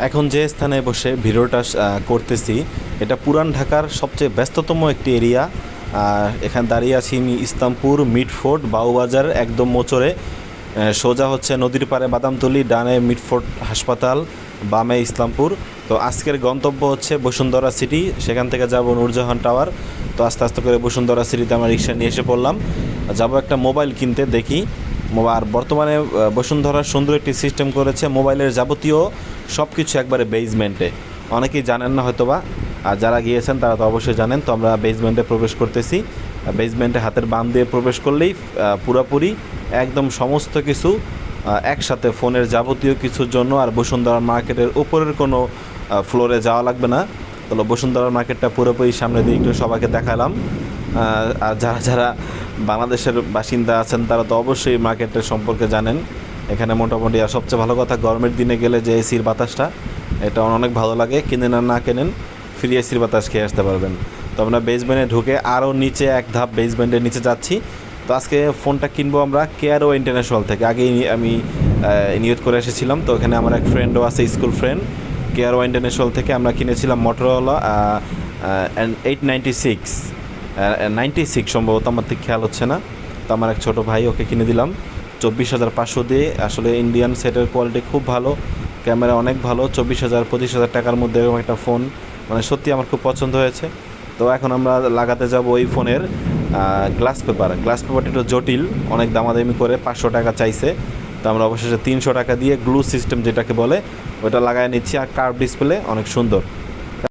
এখন যে স্থানে বসে ভিডিওটা করতেছি এটা পুরান ঢাকার সবচেয়ে ব্যস্ততম একটি এরিয়া। এখানে দাঁড়িয়ে আছি আমি ইসলামপুর মিটফোর্ট বাউবাজার একদম মোচরে। সোজা হচ্ছে নদীর পাড়ে বাদামতলী, ডানে মিটফোর্ট হাসপাতাল, বামে ইসলামপুর। তো আজকের গন্তব্য হচ্ছে বসুন্ধরা সিটি, সেখান থেকে যাব নূরজাহান টাওয়ার। তো আস্তে আস্তে করে বসুন্ধরা সিটিতে আমরা রিক্সা নিয়ে এসে পড়লাম। যাব একটা মোবাইল কিনতে, দেখি আর বর্তমানে বসুন্ধরার সুন্দর একটি সিস্টেম করেছে, মোবাইলের যাবতীয় সব কিছু একবারে বেসমেন্টে। অনেকেই জানেন না হয়তোবা, আর যারা গিয়েছেন তারা তো অবশ্যই জানেন। তো আমরা বেসমেন্টে প্রবেশ করতেছি। বেসমেন্টে হাতের বাম দিয়ে প্রবেশ করলেই পুরোপুরি একদম সমস্ত কিছু একসাথে, ফোনের যাবতীয় কিছুর জন্য। আর বসুন্ধরা মার্কেটের উপরের কোনো ফ্লোরে যাওয়া লাগবে না। তাহলে বসুন্ধরা মার্কেটটা পুরোপুরি সামনে দিয়ে একটু সবাইকে দেখালাম। আর যারা যারা বাংলাদেশের বাসিন্দা আছেন তারা তো অবশ্যই মার্কেটের সম্পর্কে জানেন। এখানে মোটামুটি, আর সবচেয়ে ভালো কথা, গরমের দিনে গেলে যে এসির বাতাসটা, এটা অনেক ভালো লাগে। কিনেন আর না কেনেন, ফ্রি এসির বাতাস খেয়ে আসতে পারবেন। তো আমরা বেসমেন্টে ঢুকে আরও নিচে এক ধাপ বেসমেন্টের নিচে যাচ্ছি। তো আজকে ফোনটা কিনবো আমরা কেয়ারও ইন্টারন্যাশনাল থেকে। আগেই আমি নিয়ত করে এসেছিলাম। তো এখানে আমার এক ফ্রেন্ডও আছে, স্কুল ফ্রেন্ড। কেয়ারও ইন্টারন্যাশনাল থেকে আমরা কিনেছিলাম মোটরোলা 896 96 সম্ভবত, আমার ঠিক খেয়াল হচ্ছে না। তো আমার এক ছোটো ভাই, ওকে কিনে দিলাম 24,500 দিয়ে। আসলে ইন্ডিয়ান সেটের কোয়ালিটি খুব ভালো, ক্যামেরা অনেক ভালো। 24,000 25,000 টাকার মধ্যে এরকম একটা ফোন মানে সত্যি আমার খুব পছন্দ হয়েছে। তো এখন আমরা লাগাতে যাব ওই ফোনের গ্লাস পেপারটা একটু জটিল, অনেক দামাদামি করে 500 টাকা চাইছে। তো আমরা অবশেষে 300 টাকা দিয়ে গ্লু সিস্টেম যেটাকে বলে ওটা লাগাই নিচ্ছি। আর কার্ভ ডিসপ্লে অনেক সুন্দর।